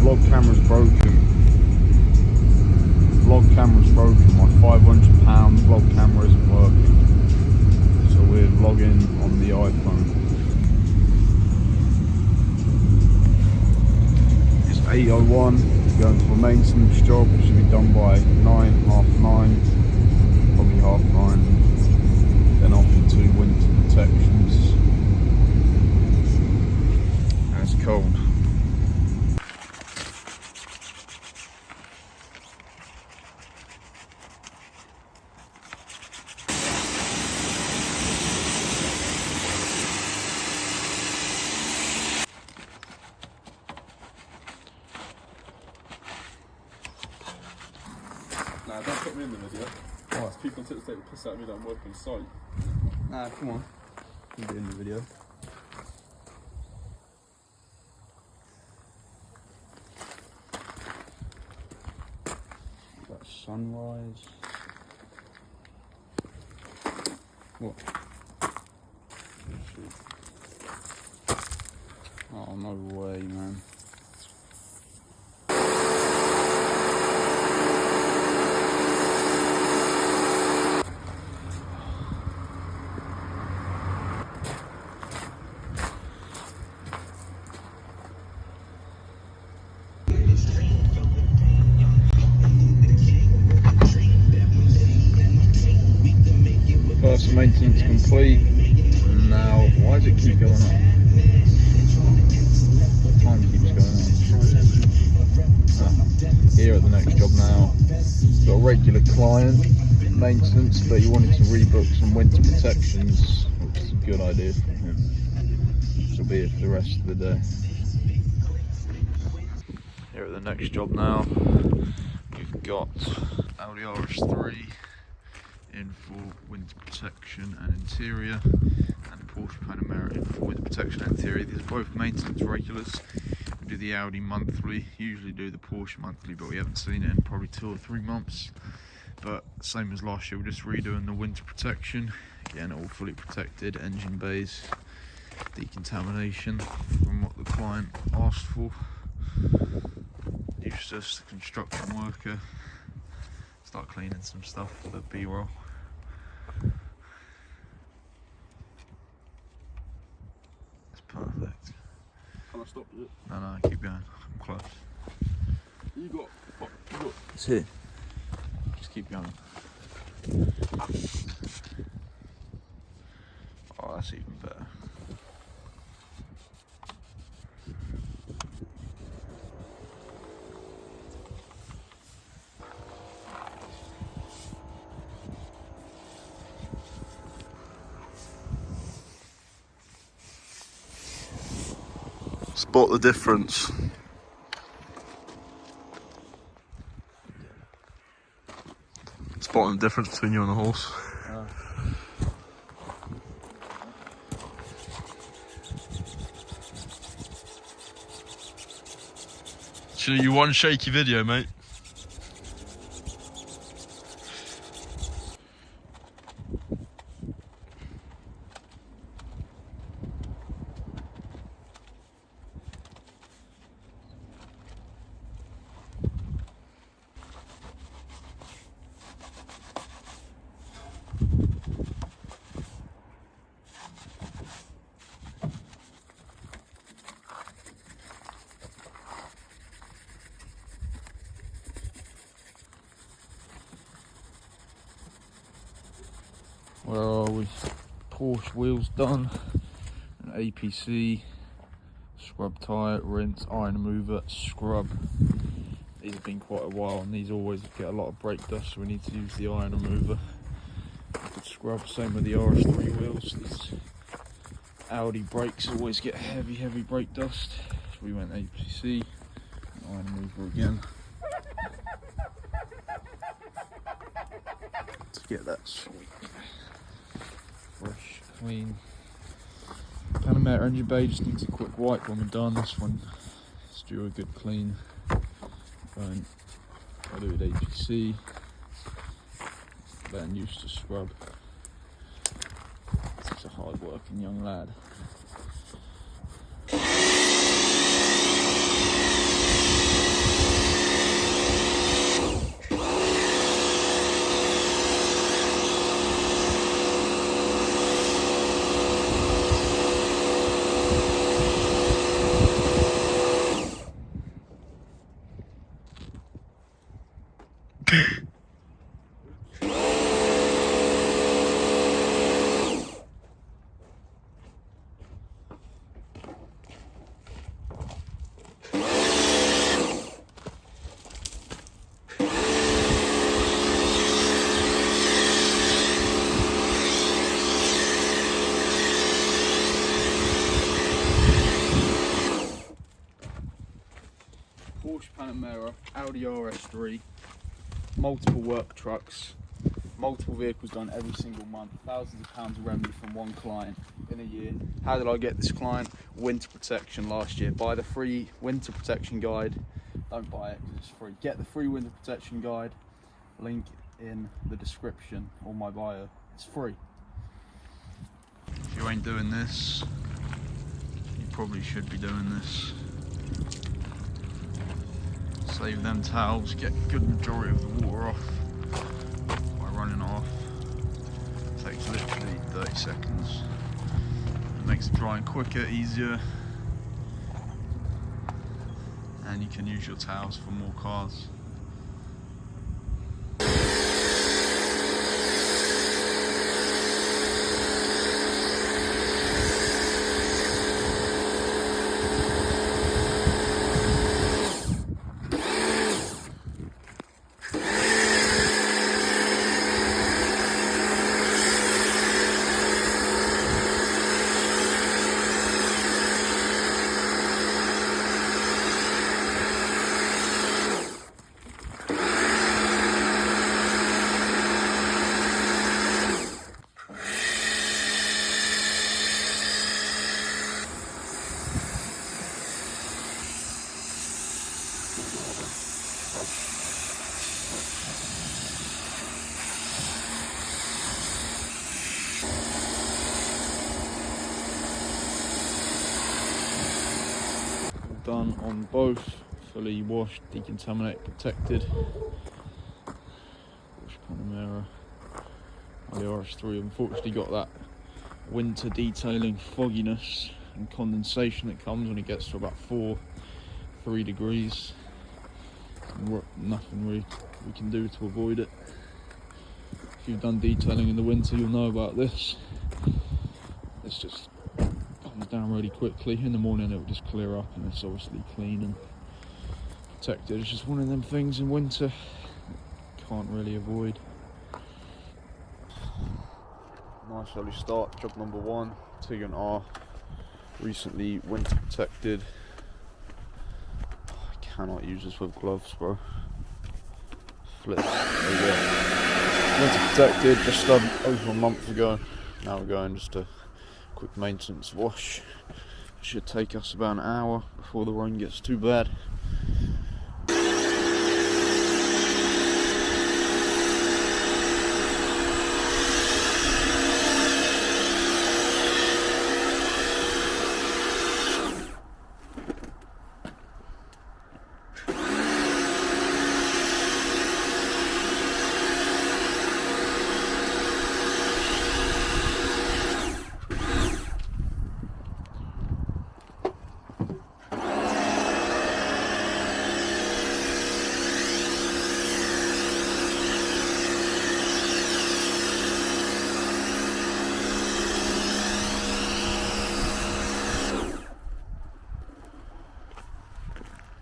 vlog camera's broken. Vlog camera's broken. My £500 vlog camera isn't working. So we're vlogging on the iPhone. It's 8:01. Going to a maintenance job. It should be done by 9, half 9, probably half 9. Then off into winter protections. And it's cold. Nah, don't put me in the video. Oh, people on TikTok take the piss out of me that I'm working on site. Nah, come on. You can be in the video. Got sunrise. What? Oh, no way, man. First maintenance complete. Now, why does it keep going up? Time keeps going up. Here at the next job now. Got a regular client, maintenance, but he wanted to rebook some winter protections, which is a good idea for him. So be here for the rest of the day. Here at the next job now, we've got Audi RS3 in for winter protection and interior, and Porsche Panamera in for winter protection and interior. These are both maintenance regulars. We do the Audi monthly, usually do the Porsche monthly, but we haven't seen it in probably 2 or 3 months. But same as last year, we're just redoing the winter protection. Again, all fully protected, engine bays, decontamination from what the client asked for. Eustace, the construction worker, start cleaning some stuff for the B-roll. It's perfect. Can I stop it? No, keep going. I'm close. You got. It's here. Just keep going. Oh, that's even better. Spot the difference. Spotting the difference between you and the horse. Show you one shaky video, mate. Where are we? Porsche wheels done, an APC, scrub tyre, rinse, iron remover, scrub. These have been quite a while and these always get a lot of brake dust, so we need to use the iron remover. Good scrub, same with the RS3 wheels. These Audi brakes always get heavy brake dust, so we went APC, iron remover again. To get that sweet, fresh, clean Panamera engine bay. Just needs a quick wipe when we're done. This one is due a good clean. I'll do it APC, then used to scrub. Such a hard working young lad. Porsche Panamera, Audi RS3, multiple work trucks, multiple vehicles done every single month, thousands of pounds of revenue from one client in a year. How did I get this client? Winter protection last year. Buy the free winter protection guide. Don't buy it because it's free. Get the free winter protection guide. Link in the description or my bio. It's free. If you ain't doing this, you probably should be doing this. Save them towels, get a good majority of the water off by running it off. Takes literally 30 seconds. It makes it drying quicker, easier, and you can use your towels for more cars. Done on both, fully washed, decontaminated, protected. Porsche Panamera, the RS3 unfortunately got that winter detailing fogginess and condensation that comes when it gets to about 3 degrees. Nothing really we can do to avoid it. If you've done detailing in the winter, you'll know about this. It's just comes down really quickly. In the morning it will just clear up and it's obviously clean and protected. It's just one of them things in winter can't really avoid. Nice early start, job number 1, Tigran R, recently winter protected. I cannot use this with gloves, bro. Flip. There you go. Winter protected, just done over a month ago. Now we're going just a quick maintenance wash. Should take us about an hour before the rain gets too bad.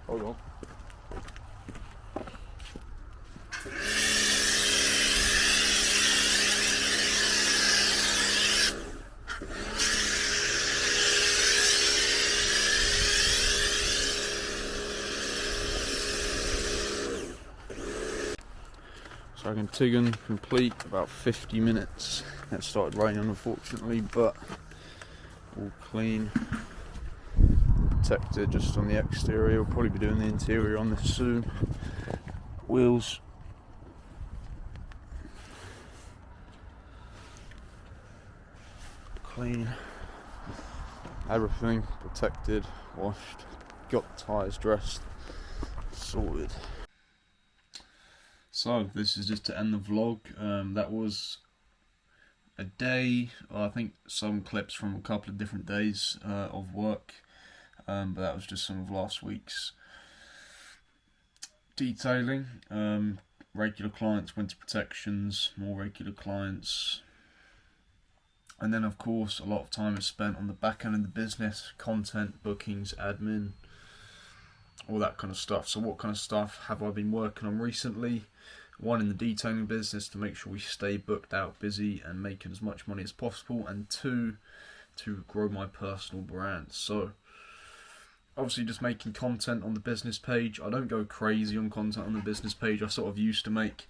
Hold on. So I can Tigran complete about 50 minutes. It started raining unfortunately, but all clean. Protected just on the exterior. We'll probably be doing the interior on this soon. Wheels. Clean. Everything protected, washed, got the tyres dressed, sorted. So this is just to end the vlog. That was a day, I think some clips from a couple of different days of work. But that was just some of last week's detailing. Regular clients, winter protections, more regular clients. And then of course a lot of time is spent on the back end of the business, content, bookings, admin, all that kind of stuff. So what kind of stuff have I been working on recently? One, in the detailing business to make sure we stay booked out, busy and making as much money as possible. And two, to grow my personal brand. So obviously just making content on the business page. I don't go crazy on content on the business page. I sort of used to make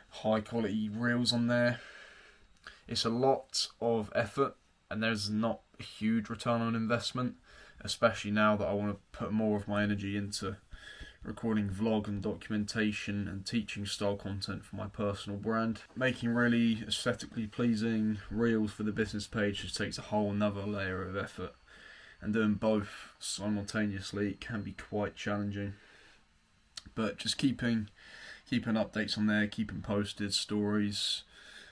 high quality reels on there. It's a lot of effort and there's not a huge return on investment, especially now that I want to put more of my energy into recording vlog and documentation and teaching style content for my personal brand. Making really aesthetically pleasing reels for the business page just takes a whole nother layer of effort, and doing both simultaneously can be quite challenging. But just keeping updates on there, keeping posted, stories,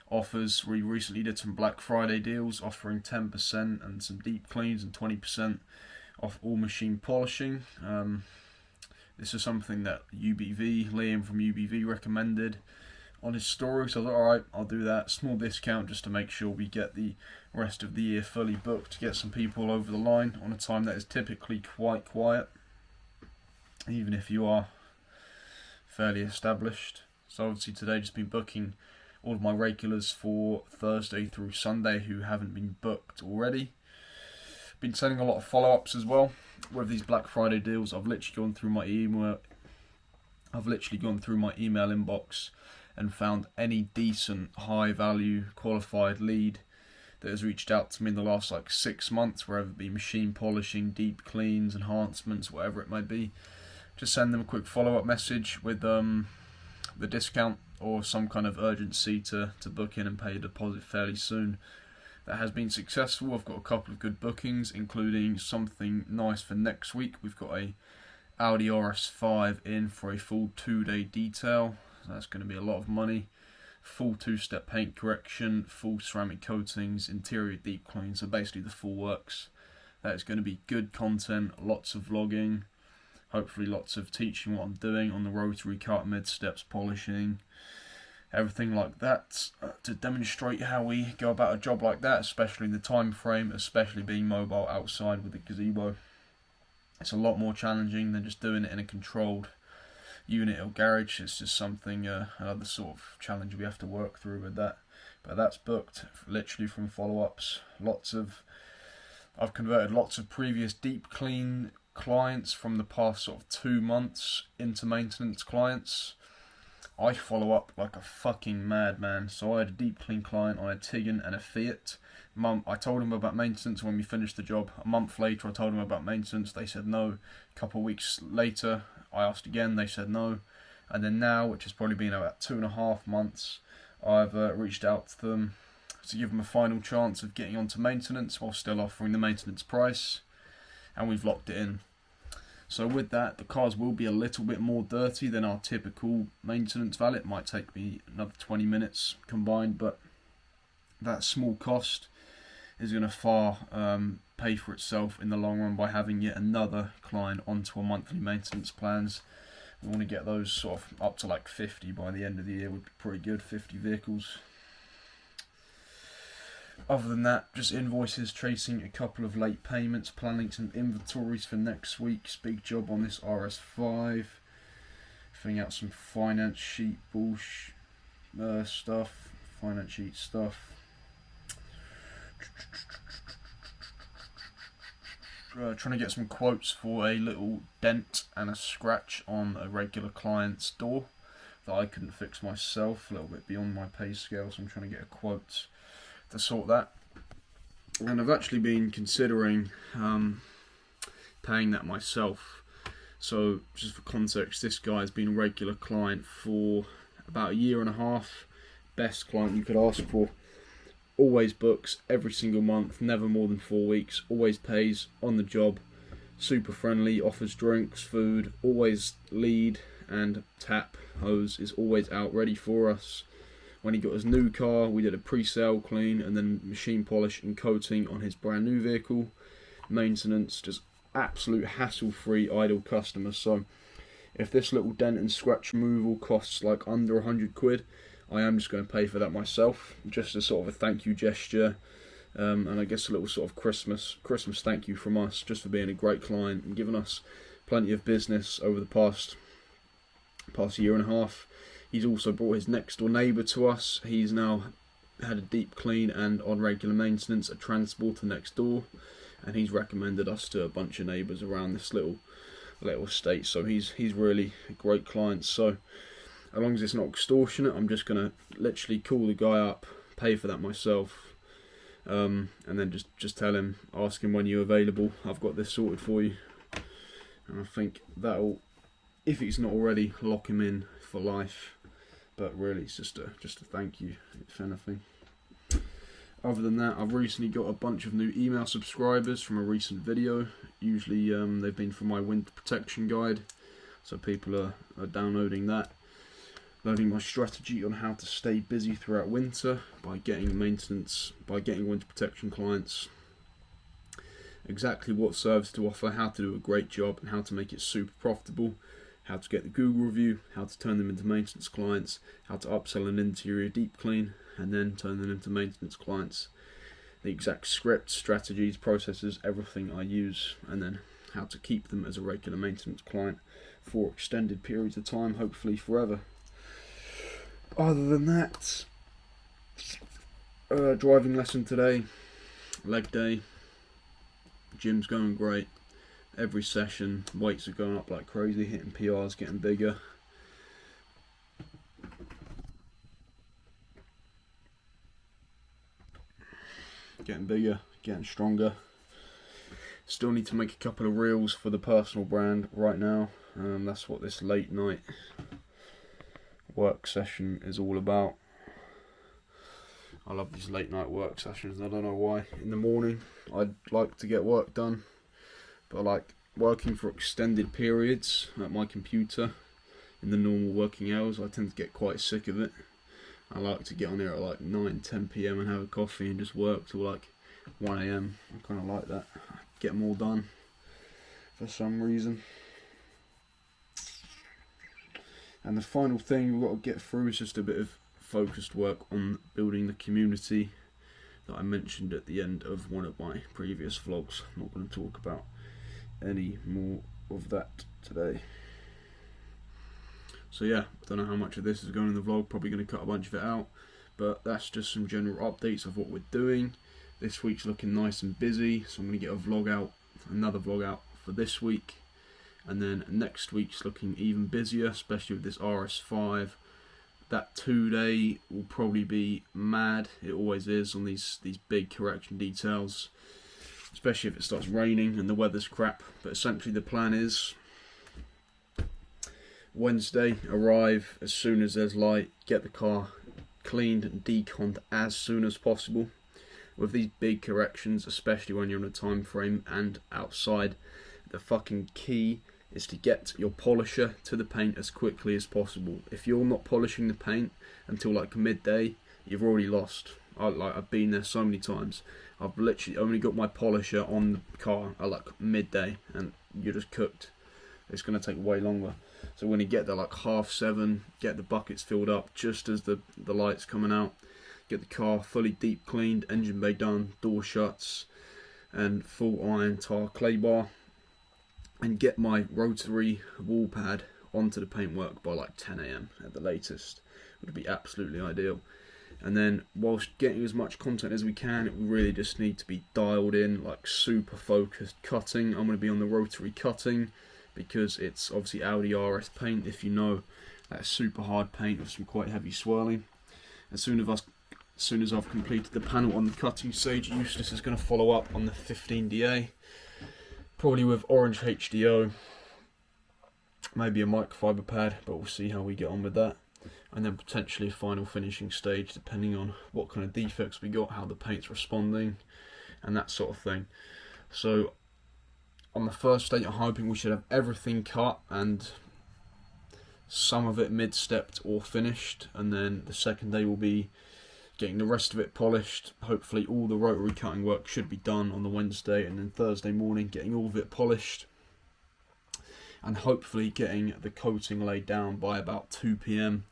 offers. We recently did some Black Friday deals offering 10% and some deep cleans and 20% off all machine polishing. This is something that Liam from UBV recommended on his story, so I was like, alright, I'll do that. Small discount just to make sure we get the rest of the year fully booked, to get some people over the line on a time that is typically quite quiet, even if you are fairly established. So obviously today just been booking all of my regulars for Thursday through Sunday who haven't been booked already. Been sending a lot of follow-ups as well with these Black Friday deals. I've literally gone through my email inbox and found any decent high value qualified lead that has reached out to me in the last 6 months, whether it be machine polishing, deep cleans, enhancements, whatever it may be. Just send them a quick follow-up message with the discount or some kind of urgency to book in and pay a deposit fairly soon. That has been successful. I've got a couple of good bookings, including something nice for next week. We've got a Audi RS5 in for a full 2-day detail. So that's going to be a lot of money. Full 2-step paint correction, full ceramic coatings, interior deep clean, so basically the full works. That is going to be good content, lots of vlogging, hopefully lots of teaching what I'm doing on the rotary cut, mid steps, polishing, everything like that, to demonstrate how we go about a job like that, especially in the time frame, especially being mobile outside with the gazebo. It's a lot more challenging than just doing it in a controlled unit or garage. It's just something, another sort of challenge we have to work through with that. But that's booked literally from follow-ups. I've converted lots of previous deep clean clients from the past sort of 2 months into maintenance clients. I follow up like a fucking madman. So I had a deep clean client, I had Tigan and a Fiat. I told him about maintenance when we finished the job. A month later I told him about maintenance, they said no. A couple of weeks later I asked again, they said no. And then now, which has probably been about 2.5 months, I've reached out to them to give them a final chance of getting onto maintenance while still offering the maintenance price. And we've locked it in. So with that, the cars will be a little bit more dirty than our typical maintenance valet. It might take me another 20 minutes combined, but that small cost is going to far pay for itself in the long run by having yet another client onto our monthly maintenance plans. We want to get those sort of up to 50 by the end of the year. Would be pretty good, 50 vehicles. Other than that, just invoices, chasing a couple of late payments, planning some inventories for next week's big job on this RS5, filling out some finance sheet stuff, trying to get some quotes for a little dent and a scratch on a regular client's door that I couldn't fix myself, a little bit beyond my pay scale, so I'm trying to get a quote to sort that. And I've actually been considering paying that myself. So just for context, this guy has been a regular client for about 1.5 years. Best client you could ask for. Always books every single month, never more than 4 weeks, always pays on the job, super friendly, offers drinks, food, always lead and tap hose is always out ready for us. When he got his new car, we did a pre-sale clean and then machine polish and coating on his brand new vehicle. Maintenance, just absolute hassle-free idle customer. So if this little dent and scratch removal costs under 100 quid, I am just going to pay for that myself, just as sort of a thank you gesture, and I guess a little sort of Christmas thank you from us, just for being a great client and giving us plenty of business over the past 1.5 years. He's also brought his next door neighbour to us. He's now had a deep clean and on regular maintenance a transporter next door, and he's recommended us to a bunch of neighbours around this little estate. So he's really a great client. So as long as it's not extortionate, I'm just gonna literally call the guy up, pay for that myself, and then just tell him, ask him when you're available. I've got this sorted for you, and I think that'll, if it's not already, lock him in for life. But really, it's just a thank you, if anything. Other than that, I've recently got a bunch of new email subscribers from a recent video. Usually they've been from my winter protection guide, so people are downloading that, learning my strategy on how to stay busy throughout winter by getting winter protection clients, exactly what service to offer, how to do a great job, and how to make it super profitable, how to get the Google review, how to turn them into maintenance clients, how to upsell an interior deep clean and then turn them into maintenance clients, the exact scripts, strategies, processes, everything I use, and then how to keep them as a regular maintenance client for extended periods of time, hopefully forever. Other than that, driving lesson today, leg day, gym's going great. Every session, weights are going up like crazy, hitting PRs, getting bigger. Getting stronger. Still need to make a couple of reels for the personal brand right now. That's what this late night work session is all about. I love these late night work sessions. I don't know why. In the morning, I'd like to get work done, but I like working for extended periods at my computer in the normal working hours. I tend to get quite sick of it. I like to get on here at like 9-10 PM and have a coffee and just work till like 1 AM. I kind of like that. Get more done for some reason. And the final thing we've got to get through is just a bit of focused work on building the community that I mentioned at the end of one of my previous vlogs. I'm not going to talk about any more of that today. So yeah, don't know how much of this is going in the vlog, probably going to cut a bunch of it out, but that's just some general updates of what we're doing. This week's looking nice and busy, so I'm going to get another vlog out for this week, and then next week's looking even busier, especially with this RS5. That 2-day will probably be mad. It always is on these big correction details, especially if it starts raining and the weather's crap. But essentially the plan is Wednesday, arrive as soon as there's light, get the car cleaned and deconned as soon as possible. With these big corrections, especially when you're on a time frame and outside, the fucking key is to get your polisher to the paint as quickly as possible. If you're not polishing the paint until like midday, you've already lost. I've been there so many times. I've literally only got my polisher on the car at like midday and you're just cooked. It's going to take way longer. So when you get there like 7:30, get the buckets filled up just as the light's coming out, get the car fully deep cleaned, engine bay done, door shuts, and full iron tar clay bar, and get my rotary wall pad onto the paintwork by like 10 AM at the latest. Would be absolutely ideal. And then whilst getting as much content as we can, it really just need to be dialed in, like super focused cutting. I'm going to be on the rotary cutting because it's obviously Audi RS paint, if you know. That's super hard paint with some quite heavy swirling. As soon as I've completed the panel on the cutting stage, Eustace is going to follow up on the 15DA, probably with orange HDO, maybe a microfiber pad, but we'll see how we get on with that. And then potentially a final finishing stage, depending on what kind of defects we got, how the paint's responding, and that sort of thing. So on the first stage, I'm hoping we should have everything cut and some of it mid-stepped or finished, and then the second day will be getting the rest of it polished. Hopefully all the rotary cutting work should be done on the Wednesday, and then Thursday morning getting all of it polished, and hopefully getting the coating laid down by about 2 PM,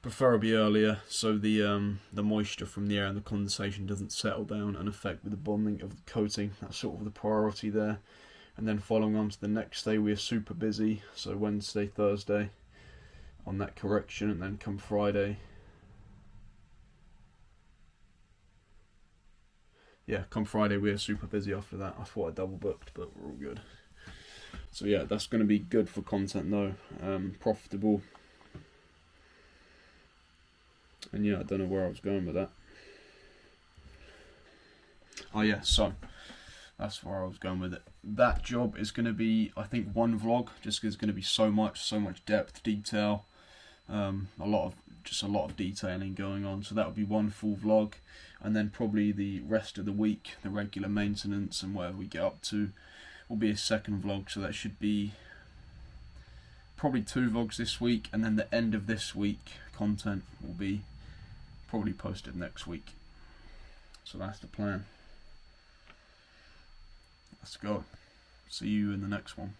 preferably earlier, so the moisture from the air and the condensation doesn't settle down and affect with the bonding of the coating. That's sort of the priority there. And then following on to the next day, we are super busy, so Wednesday, Thursday on that correction, and then come Friday yeah, come Friday we're super busy after that. I thought I double booked, but we're all good. So yeah, that's going to be good for content though, profitable. And yeah, I don't know where I was going with that. Oh yeah, so that's where I was going with it. That job is going to be, I think, one vlog, just because it's going to be so much depth, detail, a lot of detailing going on. So that would be one full vlog, and then probably the rest of the week, the regular maintenance and whatever we get up to, will be a second vlog. So that should be probably 2 vlogs this week, and then the end of this week content will be probably posted next week. So that's the plan. Let's go. See you in the next one.